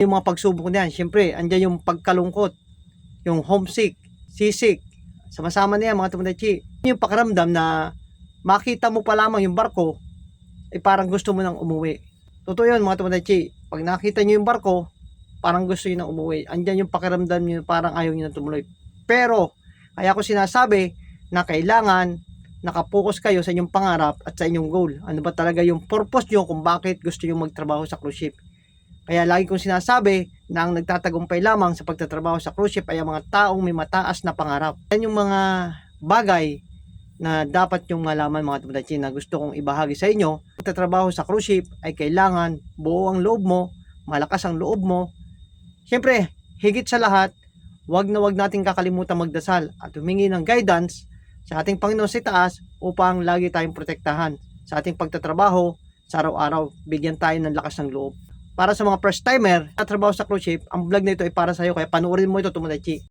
Yung mga pagsubok na yan, syempre, andyan yung pagkalungkot, yung homesick, seasick, sama-sama na yan mga tomodachi. Yung pakiramdam na makita mo pa lamang yung barko, ay parang gusto mo nang umuwi. Totoo yun mga tomodachi. Pag nakita nyo yung barko, parang gusto nyo nang umuwi. Andyan yung pakiramdam nyo, parang ayaw nyo nang tumuloy. Pero, kaya ko sinasabi na kailangan nakapokus kayo sa inyong pangarap at sa inyong goal. Ano ba talaga yung purpose nyo kung bakit gusto nyo magtrabaho sa cruise ship. Kaya lagi kong sinasabi na ang nagtatagumpay lamang sa pagtatrabaho sa cruise ship ay ang mga taong may mataas na pangarap. Yan yung mga bagay na dapat yung malaman mga tomodachi na gusto kong ibahagi sa inyo. Pagtatrabaho sa cruise ship ay kailangan buo ang loob mo, malakas ang loob mo. Siyempre, higit sa lahat, wag nating kakalimutan magdasal at humingi ng guidance sa ating Panginoon sa taas upang lagi tayong protektahan sa ating pagtatrabaho sa araw-araw. Bigyan tayo ng lakas ng loob. Para sa mga first timer na trabaho sa cruise ship, ang vlog na ito ay para sa iyo, kaya panoorin mo ito tomodachi.